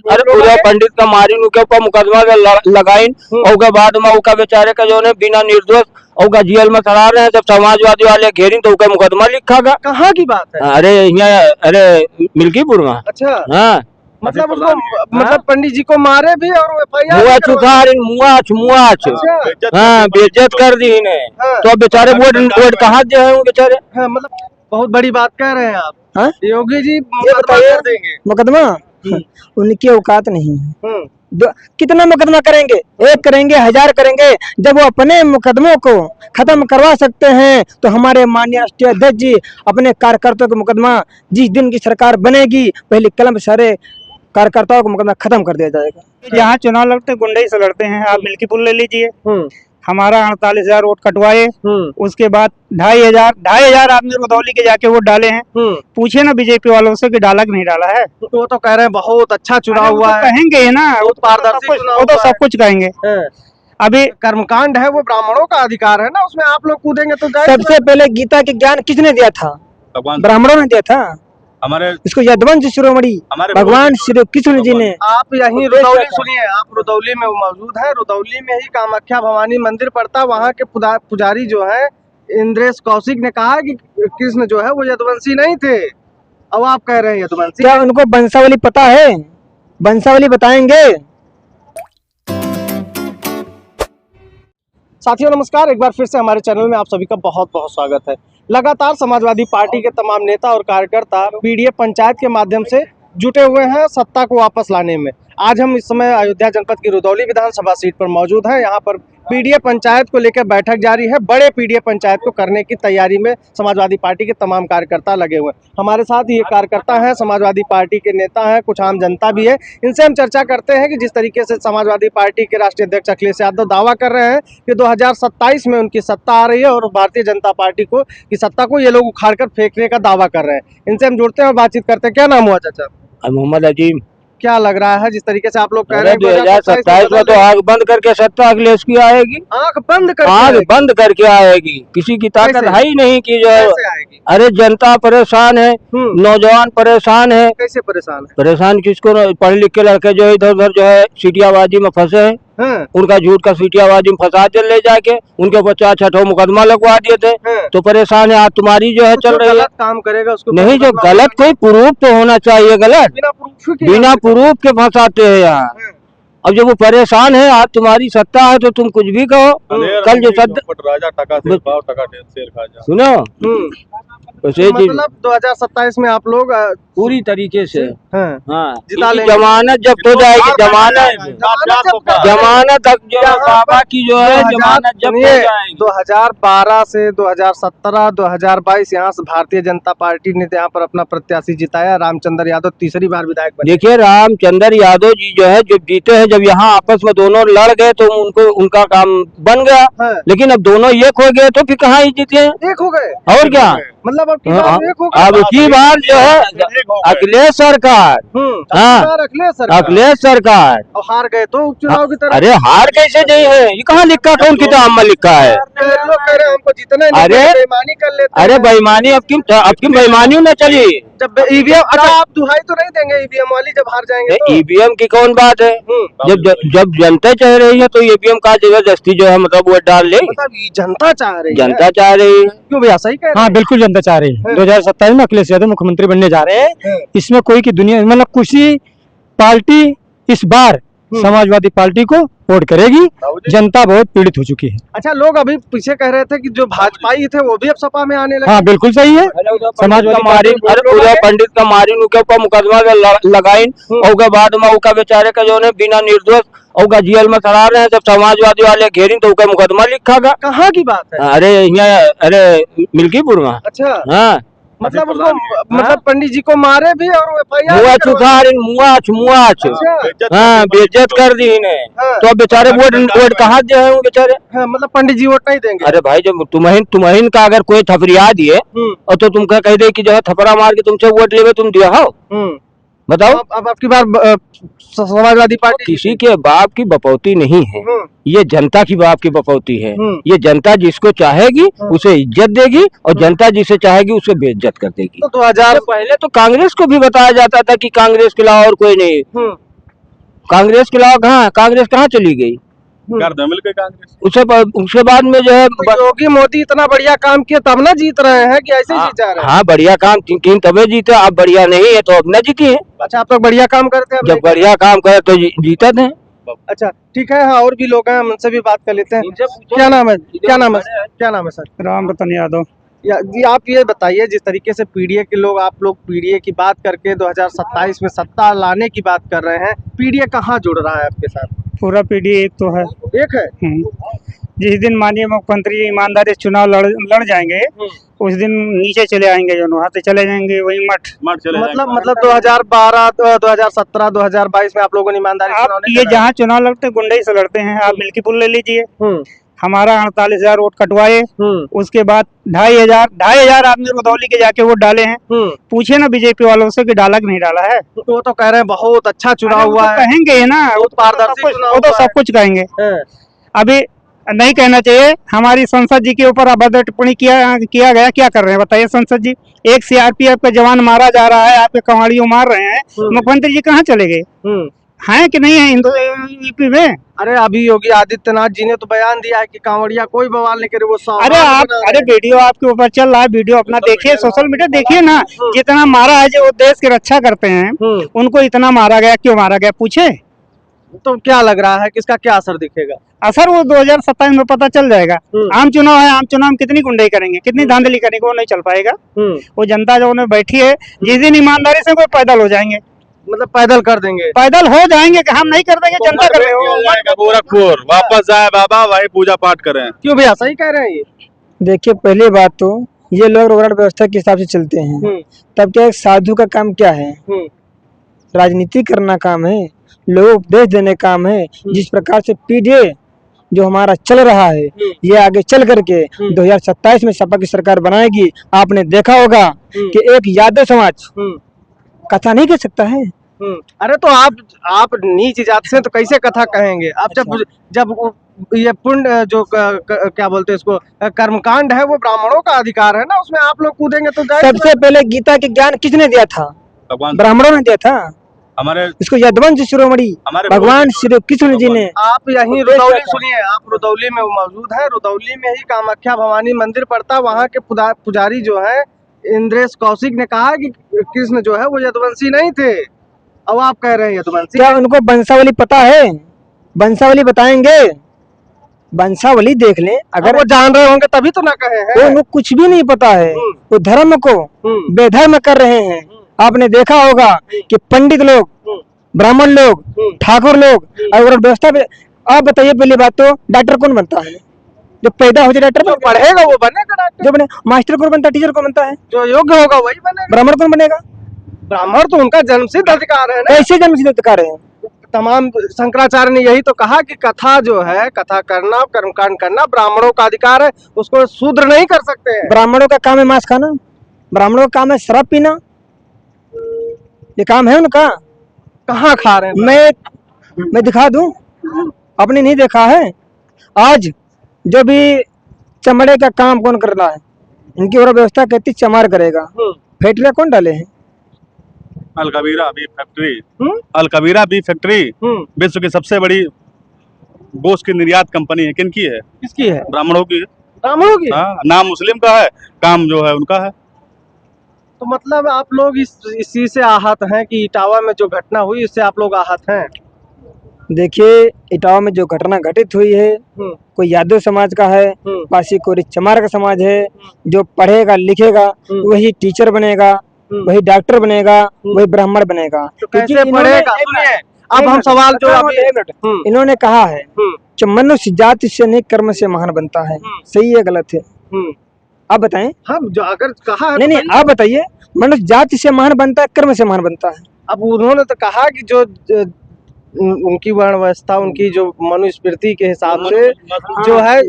अरे पूरा पंडित का मारी के ऊपर मुकदमा लगाइन और के बाद में उनका बेचारे का जो है बिना निर्दोष और जेल में चढ़ा रहे हैं। जब समाजवादी वाले घेरी तो उनका मुकदमा लिखा गया। कहाँ की बात है? अरे यहाँ अरे मिल्कीपुर में। अच्छा हाँ मतलब उसको मतलब पंडित जी को मारे भी और मुआ चुका मुआच हाँ बेइज्जत कर दी इन्हें। तो बेचारे वोट कहाँ दे हैं बेचारे। हाँ मतलब बहुत बड़ी बात कह रहे हैं आप। हाँ? योगी जी बताइए देंगे मुकदमा उनकी औकात नहीं है। कितना मुकदमा करेंगे? एक करेंगे, 1000 करेंगे। जब वो अपने मुकदमों को खत्म करवा सकते हैं तो हमारे माननीय राष्ट्रीय अध्यक्ष जी अपने कार्यकर्ताओं का मुकदमा जिस दिन की सरकार बनेगी पहले कलम सारे कार्यकर्ताओं का मुकदमा खत्म कर दिया जाएगा। यहाँ चुनाव लड़ते गुंडे से लड़ते हैं। आप मिल्कीपुर ले लीजिए, हमारा 48,000 वोट कटवाए, उसके बाद 2,500 आदमी रुदौली के जाके वोट डाले हैं। पूछे ना बीजेपी वालों से कि डाला कि नहीं डाला है। वो तो कह रहे हैं बहुत अच्छा चुनाव हुआ है। कहेंगे ही ना, वो तो सब कुछ कहेंगे। अभी कर्मकांड है वो ब्राह्मणों का अधिकार है ना, उसमें आप लोग कूदेंगे तो सबसे पहले गीता के ज्ञान किसने दिया था? ब्राह्मणों ने दिया था। हमारे इसको यदवंश शिरोमणि भगवान श्री कृष्ण जी ने। आप यहीं रुदौली सुनिए, आप रुदौली में मौजूद है। रुदौली में ही कामाख्या भवानी मंदिर पड़ता है। वहाँ के पुजारी जो है इंद्रेश कौशिक ने कहा कि कृष्ण जो है वो यदुवंशी नहीं थे। अब आप कह रहे हैं यदुवंशी। क्या उनको वंशावली पता है? वंशावली बताएंगे। साथियों नमस्कार, एक बार फिर से हमारे चैनल में आप सभी का बहुत बहुत स्वागत है। लगातार समाजवादी पार्टी के तमाम नेता और कार्यकर्ता पीडीएफ पंचायत के माध्यम से जुटे हुए हैं सत्ता को वापस लाने में। आज हम इस समय अयोध्या जनपद की रुदौली विधानसभा सीट पर मौजूद हैं। यहाँ पर पीडीएफ पंचायत को लेकर बैठक जारी है। बड़े पीडीएफ पंचायत को करने की तैयारी में समाजवादी पार्टी के तमाम कार्यकर्ता लगे हुए हैं। हमारे साथ ये कार्यकर्ता हैं, समाजवादी पार्टी के नेता हैं, कुछ आम जनता भी है। इनसे हम चर्चा करते हैं कि जिस तरीके से समाजवादी पार्टी के राष्ट्रीय अध्यक्ष अखिलेश यादव दावा कर रहे हैं कि 2027 में उनकी सत्ता आ रही है और भारतीय जनता पार्टी को की सत्ता को ये लोग उखाड़ कर फेंकने का दावा कर रहे हैं। इनसे हम जुड़ते हैं और बातचीत करते हैं। क्या नाम हुआ चाचा? मोहम्मद अजीम। क्या लग रहा है जिस तरीके से आप लोग कह रहे हैं 2027 में तो आग बंद करके सत्ता अखिलेश की आएगी। आग बंद करके आएगी। किसी की ताकत है ही नहीं कि जो आएगी। अरे जनता परेशान है, नौजवान परेशान है। कैसे परेशान है? परेशान किसको? पढ़े लिखे लड़के जो इधर उधर जो है सीटियाबाजी में फंसे हैं। उनका झूठ का सीटियाबाजी में फंसा दे ले जाके उनके ऊपर 4-6 मुकदमा लगवा दिए थे। तो परेशान है। आज तुम्हारी जो है चल रही है काम करेगा उसको नहीं, जो गलत कोई प्रूफ तो होना चाहिए। गलत बिना प्रूफ के फंसाते हैं यहाँ। अब जब वो परेशान है, आज तुम्हारी सत्ता है तो तुम कुछ भी कहो। कल जो सुनो मतलब 2027 में आप लोग पूरी तरीके से हाँ जमानत जब्त हो जाएगी। जमानत बाबा की जो है जमानत जब्त हो जाएगी। 2012 से 2017, 2022 यहाँ से भारतीय जनता पार्टी ने यहाँ पर अपना प्रत्याशी जिताया। रामचंद्र यादव तीसरी बार विधायक बने। देखिए रामचंद्र यादव जी जो है जब जीते हैं, जब यहाँ आपस में दोनों लड़ गए तो उनको उनका काम बन गया। लेकिन अब दोनों एक हो गए तो फिर कहाँ ही जीते हैं? एक हो गए और क्या मतलब अब की बार जो है अखिलेश सरकार अखिलेश सरकार हार गए तो उपचुनाव की तरह। अरे हार कैसे नहीं है? ये कहाँ लिखा था? उनकी किताब में लिखा है। लोग कह रहे हैं हमको जितना बेईमानी कर लेते। अरे बेईमानी अब किन बेईमानी न चली। जब ईवीएम अच्छा आप दुहाई तो नहीं देंगे ईवीएम वाली जब हार जाएंगे? ईवीएम की कौन बात है? जब जनता चाह रही है तो ईवीएम का जबरदस्ती जो है मतलब वो डाल ले। जनता चाह रही है। जनता चाह रही है। क्यों भैया सही कह रहे हैं? हाँ बिल्कुल जनता चाह रही है। 2027 में अखिलेश यादव मुख्यमंत्री बनने जा रहे हैं। इसमें कोई की दुनिया मतलब किसी पार्टी इस बार समाजवादी पार्टी को वोट करेगी। जनता बहुत पीड़ित हो चुकी है। अच्छा लोग अभी पीछे कह रहे थे कि जो भाजपाई थे वो भी अब सपा में आने लगे। हाँ बिल्कुल सही है। समाजवादी पूरा पंडित का मारी के ऊपर मुकदमा लगाइन और के बाद में उनका बेचारे का जो है बिना निर्दोष और जेल में चढ़ा रहे हैं। जब समाजवादी वाले घेरी तो उनका मुकदमा लिखा गया। कहाँ की बात है? अरे यहाँ अरे मिल्कीपुर में। अच्छा हाँ मतलब उसको मतलब पंडित जी को मारे भी और मुआ चुका मुआच हाँ बेइज्जत कर दी इन्हें। तो अब बेचारे वोट कहाँ दे हैं बेचारे। मतलब पंडित जी वोट नहीं देंगे? अरे भाई जब तुम्हें का अगर कोई थपरिया दिए और तो तुमका कह दे कि जो है थपरा मार के तुमसे वोट लेवे तुम दिया हो। बताओ अब आपकी बार समाजवादी पार्टी किसी के बाप की बपौती नहीं है। ये जनता की बाप की बपौती है। ये जनता जिसको चाहेगी उसे इज्जत देगी और जनता जिसे चाहेगी उसे बेइज्जत कर देगी। तो 2000 पहले तो कांग्रेस को भी बताया जाता था कि कांग्रेस के अलावा और कोई नहीं। कांग्रेस के अलावा कहाँ, कांग्रेस कहाँ चली गई? कर दो मिलकर कांग्रेस। उसके बाद में जो है तो योगी मोदी इतना बढ़िया काम किया तब ना जीत रहे हैं कि ऐसे ही जीत जा रहे हैं? हाँ बढ़िया काम किन तबे जीते, अब बढ़िया नहीं है तो अब न जीती है। अच्छा, आप लोग बढ़िया काम करते हैं? जब बढ़िया काम करे तो जीते थे। अच्छा ठीक है। हाँ, और भी लोग हैं, हम उनसे भी बात कर लेते हैं। क्या नाम है, क्या नाम है, क्या नाम है सर? राम रतन यादव। जी आप ये बताइए, जिस तरीके से पीडीए के लोग, आप लोग पीडीए की बात करके 2027 में सत्ता लाने की बात कर रहे हैं, पीडीए कहाँ जुड़ रहा है आपके साथ? पूरा पीडीए एक तो है। एक है? जिस दिन माननीय मुख्यमंत्री ईमानदारी से चुनाव लड़ जाएंगे उस दिन नीचे चले आएंगे, जो वहाँ से चले जाएंगे वही मठ चले मतलब 2012, 2017, 2022 में आप लोगों ने ईमानदारी से आप ये जहाँ चुनाव लड़ते हैं गुंडई से लड़ते हैं। आप मिल्कीपुर ले लीजिए, हमारा 48,000 वोट कटवाए, उसके बाद 2,500 आदमी रुदौली के जाके वोट डाले हैं। पूछे ना बीजेपी वालों से कि डाला कि नहीं डाला है। तो वो तो कह रहे हैं बहुत अच्छा चुनाव हुआ है। कहेंगे ना, वो तो सब कुछ कहेंगे। अभी नहीं कहना चाहिए। हमारी संसद जी के ऊपर अभद्र टिप्पणी किया गया। क्या कर रहे हैं बताइए संसद जी? एक सीआरपीएफ का जवान मारा जा रहा है, आपके कवाड़ियों मार रहे हैं, मुख्यमंत्री जी कहाँ चले गए? हैं कि नहीं है यूपी में? अरे अभी योगी आदित्यनाथ जी ने तो बयान दिया है कि कांवड़िया कोई बवाल नहीं करे, वो अरे वीडियो आपके ऊपर चल रहा है, वीडियो अपना देखिए, सोशल मीडिया देखिए ना। जितना मारा है, जो वो देश की रक्षा करते हैं उनको इतना मारा गया, क्यों मारा गया पूछे? तो क्या लग रहा है, किसका क्या असर दिखेगा? असर वो 2027 में पता चल जाएगा। आम चुनाव है, आम चुनाव में कितनी गुंडाई करेंगे, कितनी धांधली करेंगे, वो नहीं चल पाएगा। वो जनता जो उन्हें बैठी है, जिस दिन ईमानदारी से कोई पैदल हो जाएंगे, मतलब पैदल कर देंगे, पैदल हो जाएंगे कि हम नहीं कर देंगे, जनता कर रहे हो। गोरखपुर वापस जाए बाबा, वही पूजा पाठ करें। क्यों भैया, सही कह रहे हैं ये? देखिए पहली बात तो ये लोग रोड व्यवस्था के हिसाब से चलते हैं, तब क्या एक साधु का काम क्या है? राजनीति करना काम है, लोगों को उपदेश देने काम है। जिस प्रकार से पीडीए जो हमारा चल रहा है, ये आगे चल करके 2027 में सपा की सरकार बनाएगी। आपने देखा होगा कि एक यादव समाज कथा नहीं कह सकता है। अरे तो आप नीच जात से तो कैसे कथा कहेंगे? आप जब ये पुण्य जो क्या बोलते हैं इसको, कर्मकांड है, वो ब्राह्मणों का अधिकार है ना, उसमें आप लोग कूदेंगे तो सबसे पहले गीता के ज्ञान किसने दिया था? ब्राह्मणों ने दिया था। हमारे इसको यदवंश शिरोमणि भगवान श्री कृष्ण जी ने। आप यहीं रुदौली सुनिए, आप रुदौली में मौजूद है, रुदौली में ही कामाख्या भवानी मंदिर पड़ता। वहाँ के पुजारी जो है इंद्रेश कौशिक ने कहा कि कृष्ण जो है वो यदुवंशी नहीं थे। अब आप कह रहे हैं यदुवंशी। क्या उनको वंशावली पता है? वंशावली बताएंगे, वंशावली देख लें। अगर वो जान रहे होंगे तभी तो ना कहे हैं। उनको कुछ भी नहीं पता है, वो धर्म को बेधर्म कर रहे हैं। आपने देखा होगा कि पंडित लोग, ब्राह्मण लोग, ठाकुर लोग और व्यवस्था पे। आप बताइए पहली बात तो डॉक्टर कौन बनता है? जो पैदा हो जाए डॉक्टर पढ़ेगा वो बनेगा डॉक्टर। जो बने मास्टर कौन बनता है? टीचर कौन बनता है? जो योग्य होगा वही बनेगा। ब्राह्मण कौन बनेगा? ब्राह्मण तो उनका जन्मसिद्ध अधिकार है ना। कैसे जन्मसिद्ध अधिकार है? तमाम शंकराचार्य ने यही तो कहा कि कथा जो है, कथा करना, कर्मकांड करना ब्राह्मणों का अधिकार है, उसको शूद्र नहीं कर सकते हैं। ब्राह्मणों का काम है मांस खाना, ब्राह्मणों का काम है शराब पीना, ये काम है उनका। कहाँ खा रहे हैं? मैं दिखा दूं, आपने नहीं देखा है? आज जो भी चमड़े का काम कौन कर रहा है, इनकी और व्यवस्था कहती चमार करेगा। फैक्ट्रियां कौन डाले हैं? अलकबीरा बीफ फैक्ट्री। अलकबीरा बीफ फैक्ट्री विश्व की सबसे बड़ी गोश्त की निर्यात कंपनी है। किनकी है? किसकी है? ब्राह्मणों की। ब्राह्मणों की? हाँ, नाम मुस्लिम का है, काम जो है उनका है। तो मतलब आप लोग इस चीज से आहत हैं कि इटावा में जो घटना हुई इससे आप लोग आहत हैं? देखिए इटावा में जो घटना घटित हुई है, कोई यादव समाज का है, पासी कोरी चमार का समाज है। जो पढ़ेगा लिखेगा वही टीचर बनेगा, वही डॉक्टर बनेगा, वही ब्राह्मण बनेगा। तो कैसे पढ़ेगा? सुनिए, अब हम सवाल जो इन्होंने कहा है कि मनुष्य जाति से नहीं कर्म से महान बनता है। सही है गलत है? आप बताएं। हम जो अगर कहा है नहीं, आप बताइए। मनुष्य जाति से महान बनता है, कर्म से महान बनता है। अब उन्होंने तो कहा कि जो उनकी वर्ण व्यवस्था, उनकी जो मनुस्मृति के हिसाब से जो है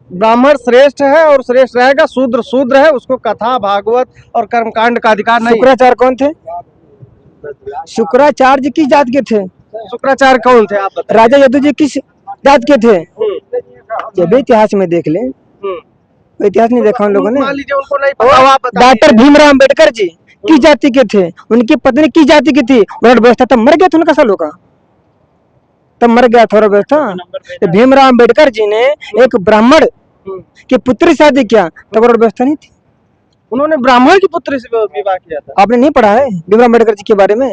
ब्राह्मण श्रेष्ठ है और श्रेष्ठ रहेगा, शूद्र शूद्र है, उसको कथा भागवत और कर्मकांड का अधिकार नहीं। शुक्राचार्य कौन थे? शुक्राचार्य किस जात के थे? शुक्राचार्य कौन थे? आप बताइए। राजा यदु जी किस जात के थे? जब इतिहास में देख लें, इतिहास नहीं देखा उन लोगों ने। मान लीजिए उनको नहीं पता। डॉक्टर भीमराव अम्बेडकर जी किस जाति के थे? उनकी पत्नी किस जाति की थी? व्यवस्था तब मर गया था उनका सालों का। तब मर गया थोड़ा बहुत था। तो भीमराव अम्बेडकर जी ने एक ब्राह्मण की पुत्री शादी किया तब और व्यवस्था नहीं थी। उन्होंने ब्राह्मण की पुत्री से विवाह किया था। आपने नहीं पढ़ा है भीमराव अम्बेडकर जी के बारे में?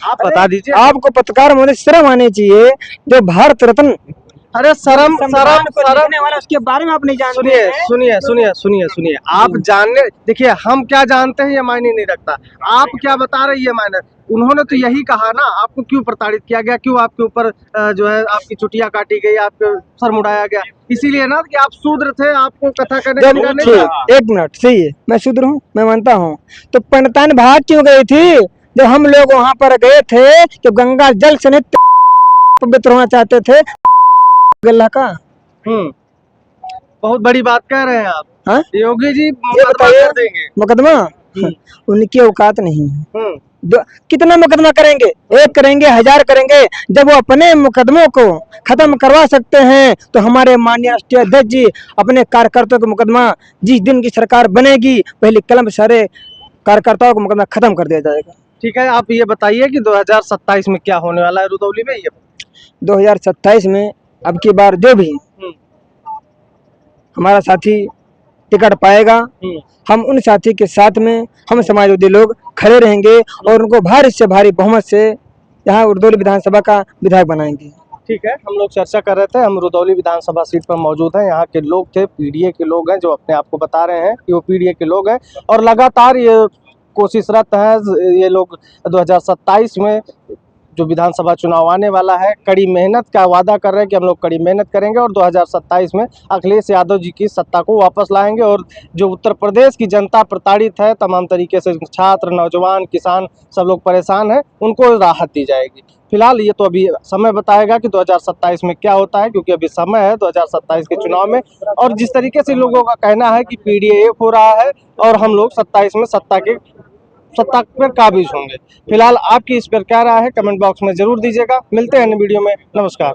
आप बता दीजिए। आपको पत्रकार महोदय शर्म आनी चाहिए, जो भारत रत्न अरे शर्म वाला उसके बारे में आप नहीं जानते। सुनिए आप जानने, देखिए हम क्या जानते हैं ये मायने नहीं रखता, आप क्या बता रहे हैं ये मायने। उन्होंने तो यही कहा ना, आपको क्यों प्रताड़ित किया गया, क्यों आपके ऊपर जो है आपकी चुटिया काटी गई, आपके सर मुड़ाया गया, इसीलिए ना कि आप शूद्र थे, आपको कथा करने का नहीं था। एक मिनट, सही है, मैं शूद्र हूँ, मैं मानता हूँ। तो पंडितान भाग क्यों गई थी जब हम लोग वहाँ पर गए थे कि गंगा जल से पवित्र होना चाहते थे गल्ला का? बहुत बड़ी बात कह रहे हैं आप। हाँ? योगी जी ये बताइए, मुकदमा उनकी औकात नहीं है। कितना मुकदमा करेंगे? एक करेंगे, 1000 करेंगे। जब वो अपने मुकदमों को खत्म करवा सकते हैं तो हमारे माननीय राष्ट्रीय अध्यक्ष जी अपने कार्यकर्ताओं का मुकदमा, जिस दिन की सरकार बनेगी पहले कलम सारे कार्यकर्ताओं का मुकदमा खत्म कर दिया जाएगा। ठीक है, आप ये बताइए कि 2027 में क्या होने वाला है रुदौली में? ये 2027 में अब की बार जो भी हमारा साथी टिकट पाएगा, हम उन साथी के साथ में हम समाजवादी लोग खड़े रहेंगे और उनको भारी से भारी बहुमत से यहाँ रुदौली विधानसभा का विधायक बनाएंगे। ठीक है, हम लोग चर्चा कर रहे थे, हम रुदौली विधानसभा सीट पर मौजूद हैं। यहाँ के लोग थे, पीडीए के लोग हैं, जो अपने आप को बता रहे हैं कि वो पीडीए के लोग हैं और लगातार ये कोशिशरत है ये लोग 2027 में जो विधानसभा चुनाव आने वाला है, कड़ी मेहनत का वादा कर रहे हैं कि हम लोग कड़ी मेहनत करेंगे और 2027 में अखिलेश यादव जी की सत्ता को वापस लाएंगे और जो उत्तर प्रदेश की जनता प्रताड़ित है, तमाम तरीके से छात्र, नौजवान, किसान सब लोग परेशान हैं, उनको राहत दी जाएगी। फिलहाल ये तो अभी समय बताएगा कि 2027 में क्या होता है, क्योंकि अभी समय है 2027 के चुनाव में। और जिस तरीके से लोगों का कहना है कि पीडीए एक हो रहा है और हम लोग 27 में सत्ता पर काबिज होंगे। फिलहाल आपकी इस पर क्या राय है, कमेंट बॉक्स में जरूर दीजिएगा। मिलते हैं अन्य वीडियो में, नमस्कार।